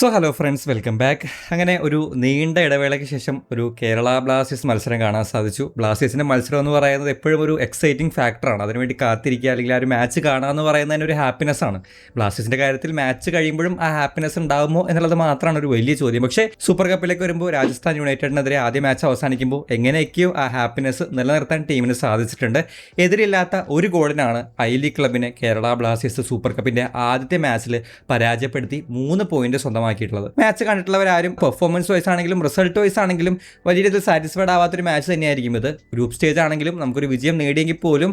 So hello friends, welcome back. അങ്ങനെ ഒരു നീണ്ട ഇടവേളയ്ക്ക് ശേഷം ഒരു കേരള ബ്ലാസ്റ്റേഴ്സ് മത്സരം കാണാൻ സാധിച്ചു. ബ്ലാസ്റ്റേഴ്സിൻ്റെ മത്സരം എന്ന് പറയുന്നത് എപ്പോഴും ഒരു എക്സൈറ്റിംഗ് ഫാക്ടറാണ്. അതിനുവേണ്ടി കാത്തിരിക്കുക അല്ലെങ്കിൽ ആ ഒരു മാച്ച് കാണുക എന്ന് പറയുന്നതിന് ഒരു ഹാപ്പിനെസ് ആണ്. ബ്ലാസ്റ്റേഴ്സിൻ്റെ കാര്യത്തിൽ മാച്ച് കഴിയുമ്പോഴും ആ ഹാപ്പിനെസ് ഉണ്ടാകുമോ എന്നുള്ളത് മാത്രമാണ് ഒരു വലിയ ചോദ്യം. പക്ഷേ സൂപ്പർ കപ്പിലേക്ക് വരുമ്പോൾ രാജസ്ഥാൻ യുണൈറ്റഡിനെതിരെ ആദ്യ മാച്ച് അവസാനിക്കുമ്പോൾ എങ്ങനെയൊക്കെയോ ആ ഹാപ്പിനെസ് നിലനിർത്താൻ ടീമിന് സാധിച്ചിട്ടുണ്ട്. എതിരില്ലാത്ത ഒരു ഗോളിനാണ് ഐ ലീഗ് ക്ലബിനെ കേരള ബ്ലാസ്റ്റേഴ്സ് സൂപ്പർ കപ്പിൻ്റെ ആദ്യത്തെ മാച്ചിൽ പരാജയപ്പെടുത്തി 3 പോയിന്റ് സ്വന്തമാക്കിയിട്ടുള്ളത്. മാച്ച് കണ്ടിട്ടുള്ളവരാരും പെർഫോമൻസ് വൈസ് ആണെങ്കിലും റിസൾട്ട് വൈസ് ആണെങ്കിലും വലിയ രീതിയിൽ സാറ്റിസ്ഫൈഡ് ആവാത്തൊരു മാച്ച് തന്നെയായിരിക്കും ഇത്. ഗ്രൂപ്പ് സ്റ്റേജ് ആണെങ്കിലും നമുക്കൊരു വിജയം നേടിയെങ്കിൽ പോലും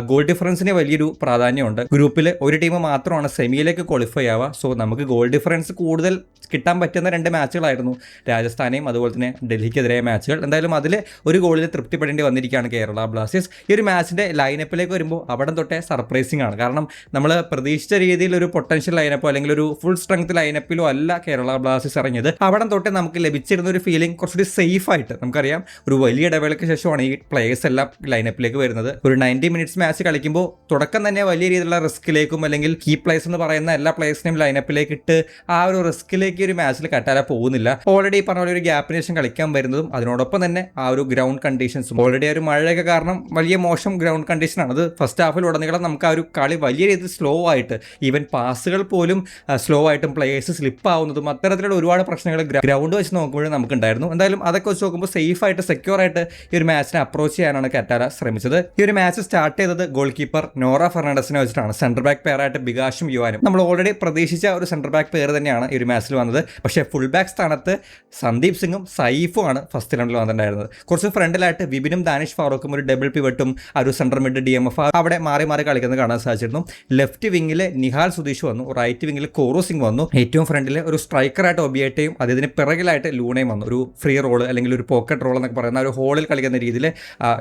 ഗോൾ ഡിഫറൻസിന് വലിയൊരു പ്രാധാന്യമുണ്ട്. ഗ്രൂപ്പിൽ ഒരു ടീം മാത്രമാണ് സെമിയിലേക്ക് ക്വാളിഫൈ ആവുക. സോ നമുക്ക് ഗോൾ ഡിഫറൻസ് കൂടുതൽ കിട്ടാൻ പറ്റുന്ന 2 മാച്ചുകളായിരുന്നു രാജസ്ഥാനെയും അതുപോലെ തന്നെ ഡൽഹിക്കെതിരായ മാച്ചുകൾ. എന്തായാലും അതിൽ ഒരു ഗോളിൽ തൃപ്തിപ്പെടേണ്ടി വന്നിരിക്കുകയാണ് കേരള ബ്ലാസ്റ്റേഴ്സ്. ഈ ഒരു മാച്ചിൻ്റെ ലൈനപ്പിലേക്ക് വരുമ്പോൾ അവിടെ തൊട്ടേ സർപ്രൈസിംഗ് ആണ്. കാരണം നമ്മൾ പ്രതീക്ഷിച്ച രീതിയിൽ ഒരു പൊട്ടൻഷ്യൽ ലൈനപ്പോ അല്ലെങ്കിൽ ഒരു ഫുൾ സ്ട്രെങ്ത് ലൈനപ്പിലോ അല്ല കേരള ബ്ലാസ്റ്റേഴ്സ് ഇറങ്ങിയത്. അവിടെ തൊട്ടേ നമുക്ക് ലഭിച്ചിരുന്ന ഒരു ഫീലിംഗ് കുറച്ചുകൂടി സേഫ് ആയിട്ട്, നമുക്കറിയാം ഒരു വലിയ ഇടവേളയ്ക്ക് ശേഷമാണ് ഈ പ്ലേയേഴ്സ് എല്ലാം ലൈനപ്പിലേക്ക് വരുന്നത്. ഒരു 90 മിനിറ്റ്സ് മാച്ച് കളിക്കുമ്പോൾ തുടക്കം തന്നെ വലിയ രീതിയിലുള്ള റിസ്കിലേക്കും അല്ലെങ്കിൽ കീ പ്ലേയേഴ്സ് എന്ന് പറയുന്ന എല്ലാ പ്ലേയേഴ്സിനെയും ലൈനപ്പിലേക്ക് ഇട്ട് ആ ഒരു റിസ്കിലേക്ക് ഒരു മാച്ചിൽ കട്ടാല പോകുന്നില്ല. ഓൾറെഡി പറഞ്ഞ പോലെ ഒരു ഗ്യാപ്പിന് ശേഷം കളിക്കാൻ വരുന്നതും അതിനോടൊപ്പം തന്നെ ആ ഒരു ഗ്രൗണ്ട് കണ്ടീഷൻസും ഓൾറെഡി ഒരു മഴയൊക്കെ കാരണം വലിയ മോശം ഗ്രൗണ്ട് കണ്ടീഷനാണ്. അത് ഫസ്റ്റ് ഹാഫിൽ ഉടനീളം നമുക്ക് ആ ഒരു കളി വലിയ രീതിയിൽ സ്ലോ ആയിട്ട്, ഈവൻ പാസുകൾ പോലും സ്ലോ ആയിട്ടും പ്ലേയേഴ്സ് സ്ലിപ്പ് ആവുന്നതും അത്തരത്തിലുള്ള ഒരുപാട് പ്രശ്നങ്ങൾ ഗ്രൗണ്ട് വെച്ച് നോക്കുമ്പോഴും നമുക്കുണ്ടായിരുന്നു. എന്തായാലും അതൊക്കെ വെച്ച് നോക്കുമ്പോൾ സേഫ് ആയിട്ട് സെക്യൂർ ആയിട്ട് ഈ ഒരു മാച്ചിനെ അപ്രോച്ച് ചെയ്യാനാണ് കറ്റാല ശ്രമിച്ചത്. ഈ ഒരു മാച്ച് സ്റ്റാർട്ട് ചെയ്തത് ഗോൾ കീപ്പർ നോറ ഫെർണാണ്ടസിനെ വെച്ചിട്ടാണ്. സെന്റർ ബാക്ക് പെയറായിട്ട് ബികാഷും യുവാനും. നമ്മൾ ഓൾറെഡി പ്രതീക്ഷിച്ച ഒരു സെന്റർ ബാക്ക് പെയർ തന്നെയാണ് ഈ ഒരു മാച്ചിൽ വന്നത്. പക്ഷേ ഫുൾ ബാക്ക് സ്ഥാനത്ത് സന്ദീപ് സിംഗും സൈഫും ആണ് ഫസ്റ്റ് 11 വന്നിട്ടുണ്ടായിരുന്നത്. കുറച്ച് ഫ്രണ്ടിലായിട്ട് വിപിനും ദാനിഷ് ഫാറൂഖും ഒരു ഡബിൾ പിവട്ടും ഒരു സെന്റർ മിഡ് DMF അവിടെ മാറി മാറി കളിക്കുന്നത് കാണാൻ സാധിച്ചിരുന്നു. ലെഫ്റ്റ് വിങ്ങിൽ നിഹാൽ സുധീഷ് വന്നു, റൈറ്റ് വിങ്ങിൽ കോറോ സിംഗ് വന്നു, ഏറ്റവും ഫ്രണ്ടിൽ ഒരു സ്ട്രൈക്കറായിട്ട് ഒബിയേറ്റയും അതിന് പിറകിലായിട്ട് ലൂണയും വന്നു. ഒരു ഫ്രീ റോൾ അല്ലെങ്കിൽ ഒരു പോക്കറ്റ് റോൾ എന്നൊക്കെ പറയുന്ന ഒരു ഹോളിൽ കളിക്കുന്ന രീതിയിൽ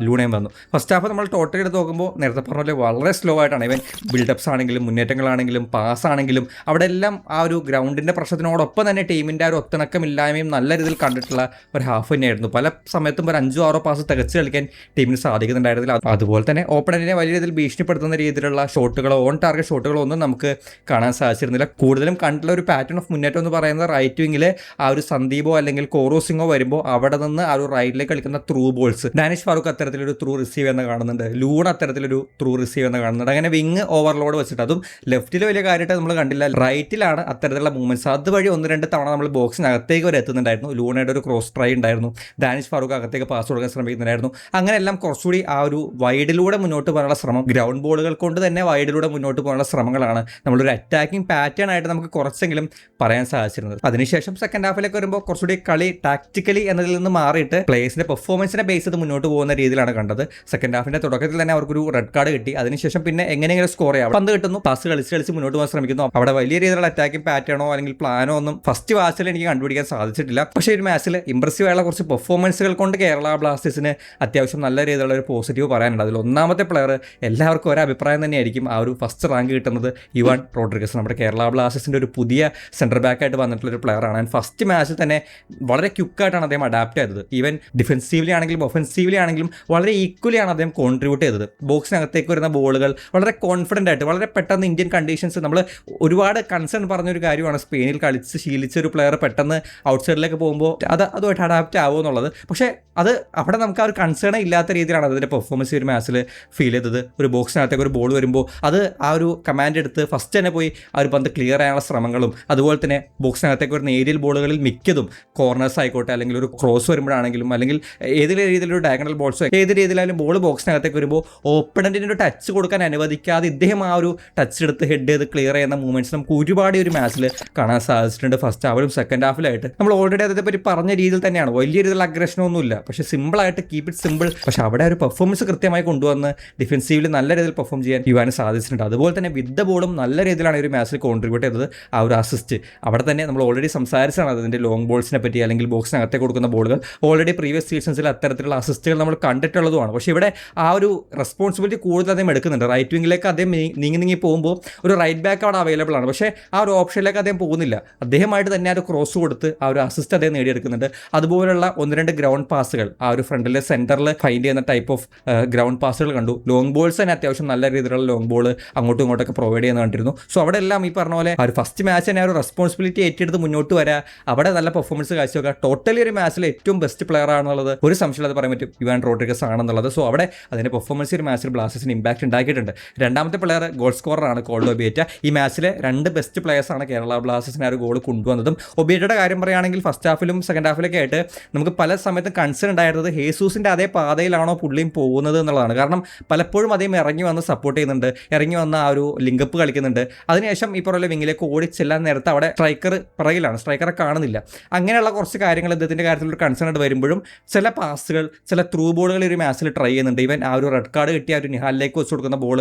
ലൂണയും വന്നു. ഫസ്റ്റ് ഹാഫ് നമ്മൾ ടോട്ടൽ എടുത്ത് നോക്കുമ്പോൾ നേരത്തെ പറഞ്ഞ പോലെ വളരെ സ്ലോ ആയിട്ടാണ്. ഇവൻ ബിൽഡപ്സ് ആണെങ്കിലും മുന്നേറ്റങ്ങളാണെങ്കിലും പാസ് ആണെങ്കിലും അവിടെ എല്ലാം ആ ഒരു ഗ്രൗണ്ടിൻ്റെ പ്രശ്നത്തിനോടൊപ്പം തന്നെ ടീമിൻ്റെ ആ ഒരു ഒത്തിണക്കമില്ലായ്മയും നല്ല രീതിയിൽ കണ്ടിട്ടുള്ള ഒരു ഹാഫ് തന്നെയായിരുന്നു. പല സമയത്തും ഒരു 5-6 പാസ് തികച്ച് കളിക്കാൻ ടീമിന് സാധിക്കുന്നുണ്ടായിരുന്നില്ല. അതുപോലെ തന്നെ ഓപ്പണന്റിനെ വലിയ രീതിയിൽ ഭീഷണിപ്പെടുത്തുന്ന രീതിയിലുള്ള ഷോട്ടുകളോ ഓൺ ടാർഗറ്റ് ഷോട്ടുകളോ ഒന്നും നമുക്ക് കാണാൻ സാധിച്ചിരുന്നില്ല. കൂടുതലും കണ്ടുള്ള ഒരു പാറ്റേൺ ഓഫ് മുന്നേറ്റം എന്ന് പറയുന്നത് റൈറ്റ് വിങ്ങിൽ ആ ഒരു സന്ദീപോ അല്ലെങ്കിൽ കോറോ സിംഗോ വരുമ്പോൾ അവിടെ നിന്ന് ആ ഒരു റൈറ്റിലേക്ക് കളിക്കുന്ന ത്രൂ ബോൾസ്, ഡാനിഷ് ഫാറൂഖ് അത്തരത്തിലൊരു ത്രൂ റിസീവ് ചെയ്യുന്ന കാണുന്നുണ്ട്, ലൂൺ അത്തരത്തിലൊരു ത്രൂ റിസീവ് ചെയ്യുന്ന കാണുന്നുണ്ട്. അങ്ങനെ വിങ് ഓവർലോഡ് വെച്ചിട്ട്, അതും ലെഫ്റ്റിൽ വലിയ കാര്യമായിട്ട് നമ്മൾ കണ്ടില്ല, റൈറ്റിലാണ് അത്തരത്തിലുള്ള മൂവ്മെന്റ്സ്. അതുവഴി 1-2 തവണ നമ്മൾ ബോക്സിനകത്തേക്ക് വരെ എത്തുന്നുണ്ടായിരുന്നു. ലൂണയുടെ ഒരു ക്രോസ് ട്രൈ ഉണ്ടായിരുന്നു, ഡാനിഷ് ഫാറൂഖ് അകത്തേക്ക് പാസ് കൊടുക്കാൻ ശ്രമിക്കുന്നുണ്ടായിരുന്നു. അങ്ങനെയെല്ലാം കുറച്ചുകൂടി ആ ഒരു വൈഡിലൂടെ മുന്നോട്ട് പോകാനുള്ള ശ്രമം, ഗ്രൗണ്ട് ബോളുകൾ കൊണ്ട് തന്നെ വൈഡിലൂടെ മുന്നോട്ട് പോകാനുള്ള ശ്രമങ്ങളാണ് നമ്മളൊരു അറ്റാക്കിംഗ് പാറ്റേൺ ആയിട്ട് നമുക്ക് കുറച്ചെങ്കിലും പറയാൻ സാധിച്ചിരുന്നത്. അതിനുശേഷം സെക്കൻഡ് ഹാഫിലേക്ക് വരുമ്പോൾ കുറച്ചുകൂടി കളി ടാക്ടിക്കലി എന്നതിൽ നിന്ന് മാറിയിട്ട് പ്ലേയേഴ്സിന്റെ പെർഫോമൻസിനെ ബേസ് ചെയ്ത് മുന്നോട്ട് പോകുന്ന രീതിയിലാണ് കണ്ടത്. സെക്കൻഡ് ഹാഫിന്റെ തുടക്കത്തിൽ തന്നെ അവർക്കൊരു റെഡ് കാർഡ് കിട്ടി. അതിനുശേഷം പിന്നെ എങ്ങനെയെങ്കിലും സ്കോർ ചെയ്യാം, പന്ത് കിട്ടുന്നു, പാസ് കളിച്ച് മുന്നോട്ട് പോകാൻ ശ്രമിക്കുന്നു. അവിടെ വലിയ രീതിയിലുള്ള അറ്റാക്കിംഗ് പാറ്റേണോ അല്ലെങ്കിൽ പ്ലാനോ ഒന്നും ഫസ്റ്റ് വാച്ചിൽ എനിക്ക് കണ്ടുപിടിക്കാൻ സാധിച്ചിട്ടില്ല. പക്ഷേ ഒരു മാച്ചിൽ ഇംപ്രസീവ് ആയുള്ള കുറച്ച് പെർഫോമൻസുകൾ കൊണ്ട് കേരള ബ്ലാസ്റ്റേഴ്സിന് അത്യാവശ്യം നല്ല രീതിയിലുള്ള ഒരു പോസിറ്റീവ് പറയാനുണ്ട്. അതിൽ ഒന്നാമത്തെ പ്ലെയർ എല്ലാവർക്കും ഒരു അഭിപ്രായം തന്നെയായിരിക്കും, ആ ഒരു ഫസ്റ്റ് റാങ്ക് കിട്ടുന്നത് ഇവാൻ റോഡ്രിഗസ്. നമ്മുടെ കേരള ബ്ലാസ്റ്റേഴ്സിന്റെ ഒരു പുതിയ സെന്റർ ബാക്ക് ആയിട്ട് വന്നിട്ടുള്ള ഒരു പ്ലെയറാണ്. ആൻഡ് ഫസ്റ്റ് മാച്ചിൽ തന്നെ വളരെ ക്വിക്കായിട്ടാണ് അദ്ദേഹം അഡാപ്റ്റ് ചെയ്തത്. ഈവൻ ഡിഫെൻസീവ്ലി ആണെങ്കിലും ഒഫൻസീവ്ലി ആണെങ്കിലും വളരെ ഈക്വലിയാണ് അദ്ദേഹം കോൺട്രിബ്യൂട്ട് ചെയ്തത്. ബോക്സിനകത്തേക്ക് വരുന്ന ബോളുകൾ വളരെ കോൺഫിഡൻ്റ് ആയിട്ട്, വളരെ പെട്ടെന്ന് ഇന്ത്യൻ കണ്ടീഷൻസ്, നമ്മൾ ഒരുപാട് കൺസേൺ പറഞ്ഞൊരു കാര്യമാണ് സ്പെയിനിൽ കളിച്ച് ശീലിച്ച ഒരു പ്ലെയർ പെട്ടെന്ന് ഔട്ട്സൈഡിലേക്ക് പോകുമ്പോൾ അതുമായിട്ട് അഡാപ്റ്റ് ആവുക എന്നുള്ളത്. പക്ഷേ അത് അവിടെ നമുക്ക് ആ ഒരു കൺസേൺ ഇല്ലാത്ത രീതിയിലാണ് അതിൻ്റെ പെർഫോമൻസ് ഒരു മാച്ചിൽ ഫീൽ ചെയ്തത്. ഒരു ബോക്സിനകത്തേക്ക് ഒരു ബോൾ വരുമ്പോൾ അത് ആ ഒരു കമാൻഡ് എടുത്ത് ഫസ്റ്റ് തന്നെ പോയി ആ ഒരു പന്ത് ക്ലിയർ ചെയ്യാനുള്ള ശ്രമങ്ങളും, അതുപോലെ തന്നെ ബോക്സിനകത്തേക്ക് വരുന്ന ഏരിയൽ ബോളുകളിൽ മിക്കതും കോർണേഴ്സ് ആയിക്കോട്ടെ അല്ലെങ്കിൽ ഒരു ക്രോസ് വരുമ്പോഴാണെങ്കിലും അല്ലെങ്കിൽ ഏതെങ്കിലും രീതിയിലൊരു ഡയഗണൽ ബോൾസോ ഏത് രീതിയിലായാലും ബോൾ ബോക്സിനകത്തേക്ക് വരുമ്പോൾ ഓപ്പണന്റിന് ഒരു ടച്ച് കൊടുക്കാൻ അനുവദിക്കാതെ ഇദ്ദേഹം ആ ഒരു ടച്ച് എടുത്ത് ഹെഡ് ചെയ്ത് ക്ലിയർ ചെയ്യുന്ന മൂവ്മെന്റ്സ് നമുക്ക് ഒരുപാട് ഒരു മാച്ചിൽ കാണാൻ സാധിച്ചിട്ടുണ്ട്. ഫസ്റ്റ് ഹാഫിലും സെക്കൻഡ് ഹാഫിലായിട്ട് നമ്മൾ ഓൾറെഡി അതേ പറ്റി പറഞ്ഞ രീതിയിൽ തന്നെയാണ്. വലിയ രീതിയിലുള്ള അഗ്രഷനൊന്നുമില്ല, പക്ഷേ സിമ്പിളായിട്ട് കീപ്പ് ഇറ്റ് സിമ്പിൾ. പക്ഷേ അവിടെ ഒരു പെർഫോമൻസ് കൃത്യമായി കൊണ്ടുവന്ന് ഡിഫെൻസീവിൽ നല്ല രീതിയിൽ പെർഫോം ചെയ്യാൻ യുവാന് സാധിച്ചിട്ടുണ്ട്. അതുപോലെ തന്നെ വിത്ത് ദ ബോളും നല്ല രീതിയിലാണ് ഒരു മാച്ചിൽ കോൺട്രിബ്യൂട്ട് ചെയ്തത്. ആ ഒരു അസിസ്റ്റ് അവിടെ തന്നെ നമ്മൾ ഓൾറെഡി സംസാരിച്ചാണ് അതിൻ്റെ ലോങ് ബോൾസിനെ പറ്റി അല്ലെങ്കിൽ ബോക്സിനകത്തേക്ക് കൊടുക്കുന്ന ബോളുകൾ. ഓൾറെഡി പ്രീവിയസ് സീസൺസിൽ അത്തരത്തിലുള്ള അസിസ്റ്റുകൾ നമ്മൾ കണ്ടിട്ടുള്ളതുമാണ്. പക്ഷേ ഇവിടെ ആ ഒരു റെസ്പോൺസിബിലിറ്റി കൂടുതൽ അദ്ദേഹം എടുക്കുന്നുണ്ട്. റൈറ്റ് വിങ്ങിലേക്ക് അദ്ദേഹം നീങ്ങി പോകുമ്പോൾ ഒരു റൈറ്റ് ബാക്ക് അവിടെ അവൈലബിൾ ആണ്, പക്ഷേ ആ ഒരു ഓപ്ഷനിലേക്ക് അദ്ദേഹം പോകുന്നില്ല. അദ്ദേഹമായിട്ട് തന്നെ ആ ഒരു ക്രോസ് കൊടുത്ത് ആ ഒരു അസിസ്റ്റ് അദ്ദേഹം നേടിയെടുക്കുന്നുണ്ട്. അതുപോലുള്ള 1-2 ഗ്രൗണ്ട് പാസുകൾ ആ ഒരു ഫ്രണ്ടിലെ സെൻറ്ററിൽ ഫൈൻഡ് ചെയ്യുന്ന ടൈപ്പ് ഓഫ് ഗ്രൗണ്ട് പാസുകൾ കണ്ടു. ലോങ് ബോൾസ് തന്നെ അത്യാവശ്യം നല്ല രീതിയിലുള്ള ലോങ് ബോൾ അങ്ങോട്ടും ഇങ്ങോട്ടൊക്കെ പ്രൊവൈഡ് ചെയ്യുന്ന കണ്ടിരുന്നു. സോ അവിടെ എല്ലാം ഈ പറഞ്ഞ പോലെ ആ ഒരു ഫസ്റ്റ് മാച്ച് തന്നെ ആ ഒരു റെസ്പോൺസിബിലിറ്റി റെസ്പോൺസിബിലിറ്റി ഏറ്റെടുത്ത് മുന്നോട്ട് വരാം, അവിടെ നല്ല പെർഫോമൻസ് കാഴ്ചവെക്കുക. ടോട്ടലി ഒരു മാച്ചിൽ ഏറ്റവും ബെസ്റ്റ് പ്ലെയർ ആണെന്നുള്ളത് ഒരു സംശയം അത് പറയാൻ പറ്റും, ഇവാൻ റോഡ്രിഗസ് ആണെന്നുള്ളത്. സോ അവിടെ അതിൻ്റെ പെർഫോമൻസ് ഒരു മാച്ചിൽ ബ്ലാസ്റ്റേഴ്സിന് ഇമ്പാക്ട് ഉണ്ടാക്കിയിട്ടുണ്ട്. രണ്ടാമത്തെ പ്ലെയർ ഗോൾ സ്കോററാണ് കോൾഡ് ഒബിയേറ്റ. ഈ മാച്ചിലെ 2 ബെസ്റ്റ് പ്ലേയേഴ്സാണ് കേരള ബ്ലാസ്റ്റേഴ്സിന് ആ ഒരു ഗോൾ കൊണ്ടുവന്നതും. ഒബിയേറ്റയുടെ കാര്യം പറയുകയാണെങ്കിൽ ഫസ്റ്റ് ഹാഫിലും സെക്കൻഡ് ഹാഫിലൊക്കെ ആയിട്ട് നമുക്ക് പല സമയത്ത് കൺസേൺ ഉണ്ടായിരുന്നത് ഹേസൂസിൻ്റെ അതേ പാതയിലാണോ പുള്ളിയും പോകുന്നത് എന്നുള്ളതാണ്. കാരണം പലപ്പോഴും അദ്ദേഹം ഇറങ്ങി വന്ന് സപ്പോർട്ട് ചെയ്യുന്നുണ്ട്, ഇറങ്ങി വന്ന ആ ഒരു ലിങ്കപ്പ് കളിക്കുന്നുണ്ട്. അതിനുശേഷം ഈ പറയുന്ന വിങ്ങിലേക്ക് ഓടിച്ചെല്ലാൻ നേരത്തെ അവിടെ സ്ട്രൈക്കർ പിറകിലാണ്, സ്ട്രൈക്കറെ കാണുന്നില്ല. അങ്ങനെയുള്ള കുറച്ച് കാര്യങ്ങൾ ഇദ്ദേഹത്തിൻ്റെ കാര്യത്തിൽ ഒരു കൺസേൺ ആയിട്ട് വരുമ്പോഴും ചില പാസുകൾ, ചില ത്രൂ ബോളുകൾ ഒരു മാച്ചിൽ ട്രൈ ചെയ്യുന്നുണ്ട്. ഇവൻ ആ ഒരു റെഡ് കാർഡ് കിട്ടിയ ഒരു നിഹാലിലേക്ക് വെച്ച് കൊടുക്കുന്ന ബോൾ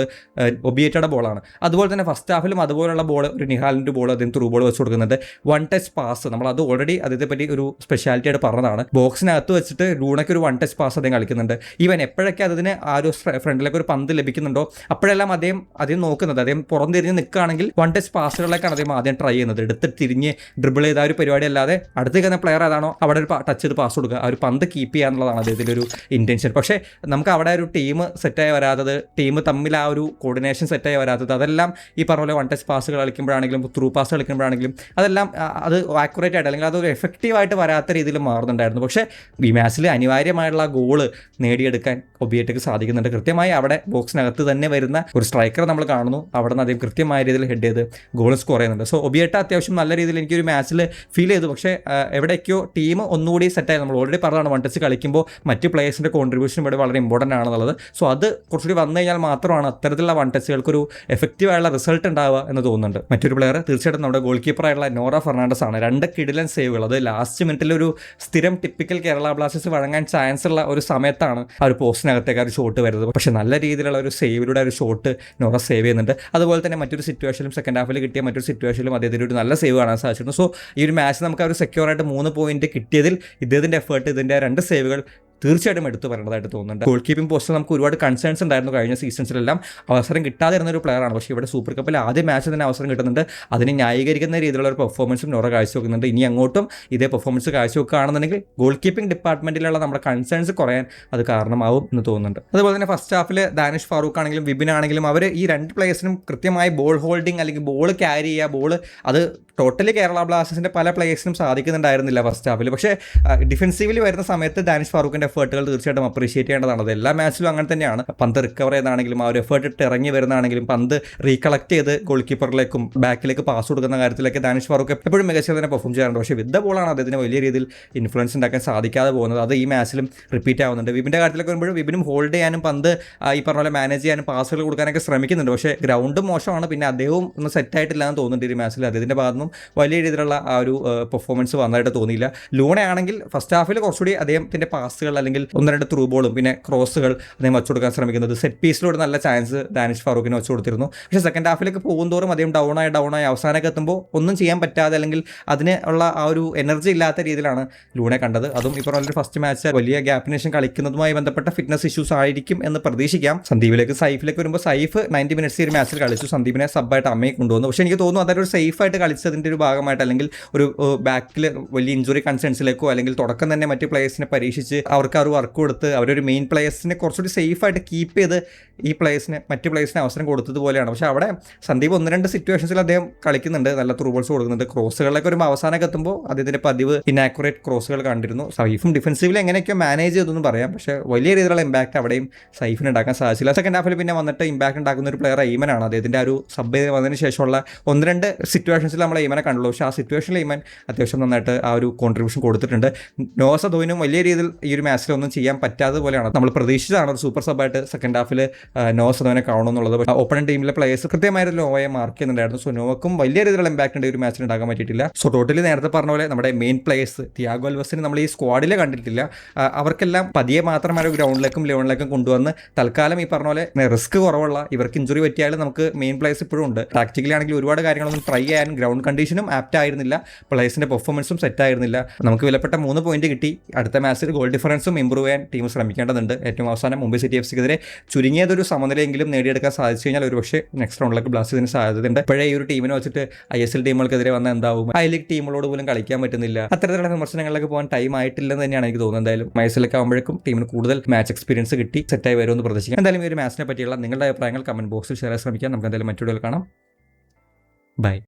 ഒബിയേറ്റയുടെ ബോളാണ്. അതുപോലെ തന്നെ ഫസ്റ്റ് ഹാഫിലും അതുപോലുള്ള ബോൾ, ഒരു നിഹാലിൻ്റെ ബോൾ അദ്ദേഹം ത്രൂ ബോൾ വെച്ച് കൊടുക്കുന്നുണ്ട്. 1 ടച്ച് പാസ്, നമ്മൾ അത് ഓൾറെഡി അദ്ദേഹത്തെ പറ്റി ഒരു സ്പെഷ്യാലിറ്റി ആയിട്ട് പറഞ്ഞതാണ്. ബോക്സിനകത്ത് വെച്ചിട്ട് ലൂണയ്ക്ക് ഒരു 1 ടച്ച് പാസ് അദ്ദേഹം കളിക്കുന്നുണ്ട്. ഈവൻ എപ്പോഴൊക്കെ അതിന് ആ ഒരു ഫ്രണ്ടിലേക്ക് ഒരു പന്ത് ലഭിക്കുന്നുണ്ടോ അപ്പോഴെല്ലാം അദ്ദേഹം നോക്കുന്നത്, അദ്ദേഹം പുറം തിരിഞ്ഞ് നിൽക്കുകയാണെങ്കിൽ 1 ടച്ച് പാസുകളിലേക്കാണ് അദ്ദേഹം ആദ്യം ട്രൈ ചെയ്യുന്നത്. എടുത്ത് തിരിഞ്ഞ് ഡ്രിബിൾ ചെയ്ത ഒരു പരിപാടി അല്ലാതെ അടുത്തേക്ക് വന്ന പ്ലെയർ ഏതാണോ അവിടെ ഒരു ടച്ച് ചെയ്ത് പാസ് കൊടുക്കുക, ആ ഒരു പന്ത് കീപ്പ് ചെയ്യുക എന്നുള്ളതാണ് അദ്ദേഹത്തിൻ്റെ ഒരു ഇൻറ്റൻഷൻ. പക്ഷേ നമുക്ക് അവിടെ ഒരു ടീം സെറ്റായി വരാത്തത്, ടീം തമ്മിൽ ആ ഒരു കോർഡിനേഷൻ സെറ്റായി വരാത്തത്, അതെല്ലാം ഈ പറഞ്ഞ പോലെ 1 ടച്ച് പാസുകൾ കളിക്കുമ്പോഴാണെങ്കിലും ത്രൂ പാസ് കളിക്കുമ്പോഴാണെങ്കിലും അതെല്ലാം അത് ആക്യുറേറ്റ് ആയിട്ട് അല്ലെങ്കിൽ അതൊരു എഫക്റ്റീവായിട്ട് വരാത്ത രീതിയിൽ മാറുന്നുണ്ടായിരുന്നു. പക്ഷേ ഈ മാച്ചിൽ അനിവാര്യമായുള്ള ഗോള് നേടിയെടുക്കാൻ ഒബിയേറ്റയ്ക്ക് സാധിക്കുന്നുണ്ട്. കൃത്യമായി അവിടെ ബോക്സിനകത്ത് തന്നെ വരുന്ന ഒരു സ്ട്രൈക്കർ നമ്മൾ കാണുന്നു, അവിടെ നിന്ന് അദ്ദേഹം കൃത്യമായ രീതിയിൽ ഹെഡ് ചെയ്ത് ഗോൾ സ്കോർ ചെയ്യുന്നുണ്ട്. സോ ഒബിയേറ്റ അത്യാവശ്യം നല്ല രീതിയിൽ എനിക്കൊരു മാച്ചിൽ ഫീൽ ചെയ്തു. പക്ഷേ എവിടേക്കോ ടീം ഒന്നുകൂടി സെറ്റായി. നമ്മൾ ഓൾറെഡി പറഞ്ഞതാണ് 1 ടച്ച് കളിക്കുമ്പോൾ മറ്റ് പ്ലേയേഴ്സിൻ്റെ കോൺട്രിബ്യൂഷൻ ഇവിടെ വളരെ ഇമ്പോർട്ടൻ്റ് ആണെന്നുള്ളത്. സോ അത് കുറച്ചുകൂടി വന്നു കഴിഞ്ഞാൽ മാത്രമാണ് അത്തരത്തിലുള്ള 1 ടച്ചുകൾക്കൊരു എഫക്റ്റീവായുള്ള റിസൾട്ട് ഉണ്ടാവുക എന്ന് തോന്നുന്നുണ്ട്. മറ്റൊരു പ്ലെയർ തീർച്ചയായിട്ടും നമ്മുടെ ഗോൾ കീപ്പറായിട്ടുള്ള നോറ ഫെർണാണ്ടസ് ആണ്. 2 കിടിലൻ സേവുകൾ, അത് ലാസ്റ്റ് മിനിറ്റിലൊരു സ്ഥിരം ടിപ്പിക്കൽ കേരള ബ്ലാസ്റ്റേഴ്സ് വഴങ്ങാൻ ചാൻസ് ഉള്ള ഒരു സമയത്താണ് ആ ഒരു പോസ്റ്റിനകത്തേക്ക് ആ ഒരു ഷോട്ട് വരുന്നത്. പക്ഷേ നല്ല രീതിയിലുള്ള ഒരു സേവിലൂടെ ഒരു ഷോട്ട് നോറ സേവ് ചെയ്യുന്നുണ്ട്. അതുപോലെ തന്നെ മറ്റൊരു സിറ്റുവേഷനിലും സെക്കൻഡ് ഹാഫിൽ കിട്ടിയ മറ്റൊരു സിറ്റുവേഷനിലും അദ്ദേഹത്തിന് ഒരു നല്ല സേവ് കാണാൻ സാധിച്ചിരുന്നു. സോ ഈ ഒരു മാച്ച് നമുക്ക് ആ ഒരു സെക്യൂർ ആയിട്ട് 3 പോയിന്റ് കിട്ടിയതിൽ ഇദ്ദേഹത്തിൻ്റെ എഫേർട്ട്, ഇതിൻ്റെ 2 സേവുകൾ തീർച്ചയായിട്ടും എടുത്തു പറയേണ്ടതായിട്ട് തോന്നുന്നുണ്ട്. ഗോൾ കീപ്പിംഗ് പോസ്റ്റിൽ നമുക്ക് ഒരുപാട് കൺസേൺസ് ഉണ്ടായിരുന്നു കഴിഞ്ഞ സീസൺസിലെല്ലാം, അവസരം കിട്ടാതെ ഇരുന്ന ഒരു പ്ലെയറാണ്. പക്ഷേ ഇവിടെ സൂപ്പർ കപ്പിൽ ആദ്യ മാച്ചിൽ തന്നെ അവസരം കിട്ടുന്നുണ്ട്. അതിനെ ന്യായീകരിക്കുന്ന രീതിയിലുള്ള ഒരു പെർഫോമൻസും നോറ കാഴ്ചവെക്കുന്നുണ്ട്. ഇനി അങ്ങോട്ടും ഇതേ പെർഫോമൻസ് കാഴ്ചവെക്കുകയാണെന്നുണ്ടെങ്കിൽ ഗോൾ കീപ്പിംഗ് ഡിപ്പാർട്ട്മെൻറ്റിലുള്ള നമ്മുടെ കൺസേൺസ് കുറയാൻ അത് കാരണമാവും എന്ന് തോന്നുന്നുണ്ട്. അതുപോലെ തന്നെ ഫസ്റ്റ് ഹാഫിൽ ദാനിഷ് ഫാറൂഖ് ആണെങ്കിലും വിപിൻ ആണെങ്കിലും അവർ ഈ 2 പ്ലേയേഴ്സിനും കൃത്യമായി ബോൾ ഹോൾഡിംഗ് അല്ലെങ്കിൽ ബോൾ ക്യാരി ചെയ്യുക, ബോൾ അത് ടോട്ടലി കേരള ബ്ലാസ്റ്റേഴ്സിൻ്റെ പല പ്ലേയേഴ്സിനും സാധിക്കുന്നുണ്ടായിരുന്നില്ല ഫസ്റ്റ് ഹാഫിൽ. പക്ഷേ ഡിഫൻസീവിൽ വരുന്ന സമയത്ത് ദാനിഷ് ഫാറൂഖിൻ്റെ എഫേർട്ടുകൾ തീർച്ചയായിട്ടും അപ്രീഷിയേറ്റ് ചെയ്യേണ്ടതാണ്. അത് എല്ലാ മാച്ചിലും അങ്ങനെ തന്നെയാണ്. പന്ത് റിക്കവർ ചെയ്താണെങ്കിലും ആ ഒരു എഫേർട്ട് ഇട്ട് ഇറങ്ങി വരുന്നതാണെങ്കിലും പന്ത് റീകളക്ട് ചെയ്ത് ഗോൾ കീപ്പറിലേക്കും ബാക്കിലേക്ക് പാസ് കൊടുക്കുന്ന കാര്യത്തിലൊക്കെ ദാനിഷ് ഫാറൂഖ് എപ്പോഴും മികച്ച തന്നെ പെർഫോം ചെയ്യാറുണ്ട്. പക്ഷേ വിത്ത് ബോളാണ് അദ്ദേഹത്തിന് വലിയ രീതിയിൽ ഇൻഫ്ലുവൻസ് ഉണ്ടാക്കാൻ സാധിക്കാതെ പോകുന്നത്. അത് ഈ മാച്ചിലും റിപ്പീറ്റ് ആവുന്നുണ്ട്. വിപിൻ്റെ കാര്യത്തിലൊക്കെ വരുമ്പോഴും വിപിനും ഹോൾഡ് ചെയ്യാനും പന്ത് ഈ പറഞ്ഞ പോലെ മാനേജ് ചെയ്യാനും പാസുകൾ കൊടുക്കാനൊക്കെ ശ്രമിക്കുന്നുണ്ട്. പക്ഷേ ഗ്രൗണ്ട് മോശമാണ്. പിന്നെ അദ്ദേഹവും ഒന്ന് സെറ്റായിട്ടില്ല എന്ന് തോന്നുന്നുണ്ട് ഈ മാച്ചിൽ. അദ്ദേഹത്തിൻ്റെ ഭാഗത്തുനിന്നും വലിയ രീതിയിലുള്ള ആ ഒരു പെർഫോമൻസ് വന്നതായിട്ട് തോന്നിയില്ല. ലൂണയാണെങ്കിൽ ഫസ്റ്റ് ഹാഫിൽ കുറച്ചുകൂടി അദ്ദേഹത്തിൻ്റെ പാസുകൾ അല്ലെങ്കിൽ 1-2 ത്രൂ ബോളും പിന്നെ ക്രോസുകൾ അദ്ദേഹം വെച്ചു കൊടുക്കാൻ ശ്രമിക്കുന്നത്, സെറ്റ് പീസിലൂടെ നല്ല ചാൻസ് ദാനിഷ് ഫാറൂഖിന് വെച്ചു കൊടുത്തിരുന്നു. പക്ഷേ സെക്കൻഡ് ഹാഫിലേക്ക് പോകുന്തോറും അദ്ദേഹം ഡൗണായി അവസാനമൊക്കെ എത്തുമ്പോൾ ഒന്നും ചെയ്യാൻ പറ്റാതെ അല്ലെങ്കിൽ അതിന് ഉള്ള ആ ഒരു എനർജി ഇല്ലാത്ത രീതിയിലാണ് ലൂണെ കണ്ടത്. അതും ഇപ്പോൾ ഒരു ഫസ്റ്റ് മാച്ച് വലിയ ഗ്യാപ്പിന് ശേഷം കളിക്കുന്നതുമായി ബന്ധപ്പെട്ട ഫിറ്റ്നസ് ഇഷ്യൂസ് ആയിരിക്കും എന്ന് പ്രതീക്ഷിക്കാം. സൈഫിലേക്ക് വരുമ്പോൾ സൈഫ് 90 മിനിറ്റ്സ് ഈ ഒരു മാച്ചിൽ കളിച്ചു. സന്ദീപിനെ സബ്ബായിട്ട് അമ്മയെ കൊണ്ടുവന്നു. പക്ഷേ എനിക്ക് തോന്നുന്നു അതൊരു സേഫായിട്ട് കളിച്ചതിൻ്റെ ഒരു ഭാഗമായിട്ട് അല്ലെങ്കിൽ ഒരു ബാക്കിൽ വലിയ ഇഞ്ചുറി കൺസേൺസിലേക്കോ അല്ലെങ്കിൽ തുടക്കം തന്നെ മറ്റ് പ്ലേയേഴ്സിനെ പരീക്ഷിച്ച് അവർക്ക് ആ ഒരു വർക്ക് കൊടുത്ത് അവരൊരു മെയിൻ പ്ലേയേഴ്സിനെ കുറച്ചുകൂടി സേഫായിട്ട് കീപ്പ് ചെയ്ത് ഈ മറ്റ് പ്ലേയേഴ്സിന് അവസരം കൊടുത്തതുപോലെയാണ്. പക്ഷേ അവിടെ സന്ദീപ് 1-2 സിറ്റുവേഷൻസിൽ അദ്ദേഹം കളിക്കുന്നുണ്ട്, നല്ല ത്രൂ ബോൾസ് കൊടുക്കുന്നുണ്ട്. ക്രോസുകളിലേക്ക് ഒരു അവസാനമൊക്കെ എത്തുമ്പോൾ അദ്ദേഹത്തിൻ്റെ പതിവ് ഇനാക്യുറേറ്റ് ക്രോസുകൾ കണ്ടിരുന്നു. സൈഫും ഡിഫൻസീവിൽ എങ്ങനെയൊക്കെ മാനേജ് ചെയ്തെന്ന് പറയാം. പക്ഷേ വലിയ രീതിയിലുള്ള ഇമ്പാക്ട് അവിടെയും സൈഫിന് ഉണ്ടാക്കാൻ സാധിച്ചില്ല. സെക്കൻഡ് ഹാഫിൽ പിന്നെ വന്നിട്ട് ഇമ്പാക്ട് ഉണ്ടാക്കുന്ന ഒരു പ്ലെയർ എയ്മനാണ്. അദ്ദേഹത്തിൻ്റെ ആ ഒരു സബ് വന്നതിന് ശേഷമുള്ള 1-2 സിറ്റുവേഷൻസിൽ നമ്മൾ എയ്മനെ കണ്ടുള്ളൂ. പക്ഷേ ആ സിറ്റുവേഷനിൽ എയ്മൻ അത്യാവശ്യം നന്നായിട്ട് ആ ഒരു കോൺട്രിബ്യൂഷൻ കൊടുത്തിട്ടുണ്ട്. നോവ സദോയിനും വലിയ രീതിയിൽ ഈ ഒരു മാച്ചിലൊന്നും ചെയ്യാൻ പറ്റാതെ പോലെയാണ്. നമ്മൾ പ്രതീക്ഷിച്ചതാണ് ഒരു സൂപ്പർ സബായിട്ട് സെക്കൻഡ് ഹാഫിൽ നോവ സദോനെ കാണുമെന്നുള്ളത്. ഓപ്പൺ ടീമിലെ പ്ലേയേഴ്സ് കൃത്യമായിട്ട് നോവയെ മാർക്ക് ചെയ്യുന്നുണ്ടായിരുന്നു. സോ നോവക്കും വലിയ രീതിയിലുള്ള ഇമ്പാക്ട് ഉണ്ട് ഈ ഒരു മാച്ചിൽ ഉണ്ടാക്കാൻ പറ്റിയിട്ടില്ല. സോ ടോട്ടലി നേരത്തെ പറഞ്ഞ പോലെ നമ്മുടെ മെയിൻ പ്ലേയേഴ്സ് തിയാഗോ അൽവസിന് നമ്മൾ ഈ സ്ക്വാഡിൽ കണ്ടിട്ടില്ല. അവർക്കെല്ലാം പതിയെ മാത്രം ഒരു ഗ്രൗണ്ടിലേക്കും ലെവണിലേക്കും കൊണ്ടുവന്ന് തൽക്കാലം ഈ പറഞ്ഞ പോലെ റിസ്ക് കുറവുള്ള, ഇവർക്ക് ഇഞ്ചുറി പറ്റിയാലും നമുക്ക് മെയിൻ പ്ലേയേഴ്സ് ഇപ്പോഴും ഉണ്ട്. ടാക്ടിക്കലി ആണെങ്കിൽ ഒരുപാട് കാര്യങ്ങളൊന്നും ട്രൈ ചെയ്യാൻ ഗ്രൗണ്ട് കണ്ടീഷനും ആപ്റ്റ് ആയിരുന്നില്ല, പ്ലേയേഴ്സിൻ്റെ പെർഫോമൻസും സെറ്റ് ആയിരുന്നില്ല. നമുക്ക് വിലപ്പെട്ട 3 പോയിന്റ് കിട്ടി. അടുത്ത മാച്ചിൽ ഗോൾ ഡിഫറൻസും ഇമ്പ്രൂവ് ചെയ്യാൻ ടീം ശ്രമിക്കേണ്ടതുണ്ട്. ഏറ്റവും അവസാനം മുംബൈ സിറ്റി എഫ്സിക്കെതിരെ ചുരുങ്ങിയതൊരു സമനിലയെങ്കിലും നേടിയെടുക്കാൻ സാധിച്ചു കഴിഞ്ഞാൽ ഒരുപക്ഷെ നെക്സ്റ്റ് റൗണ്ടിലേക്ക് ബ്ലാസ്റ്റേഴ്സിന് സാധ്യതയുണ്ട്. ഇപ്പോഴേ ഈ ഒരു ടീമിനെ വെച്ചിട്ട് ISL ടീമുകൾക്കെതിരെ വന്ന എന്താവും, ഐ ലീഗ് ടീമുകളോട് പോലും കളിക്കാൻ പറ്റുന്നില്ല, അത്തരത്തിലുള്ള വിമർശനങ്ങളിലേക്ക് പോകാൻ ടൈം ആയിട്ടില്ലെന്ന് തന്നെയാണ് എനിക്ക് തോന്നുന്നത്. എന്തായാലും ISLൊക്കെ ആകുമ്പോഴേക്കും ടീമിന് കൂടുതൽ മാച്ച് എക്സ്പീരിയൻസ് കിട്ടി സെറ്റായി വരുമെന്ന് പ്രതീക്ഷിക്കാം. എന്തായാലും ഈ ഒരു മാച്ചിനെ പറ്റിയുള്ള നിങ്ങളുടെ അഭിപ്രായങ്ങൾ കമന്റ് ബോക്സിൽ ഷെയർ ചെയ്യാൻ ശ്രമിക്കാം. നമുക്ക് എന്തായാലും മറ്റൊരു കാണാം. ബൈ.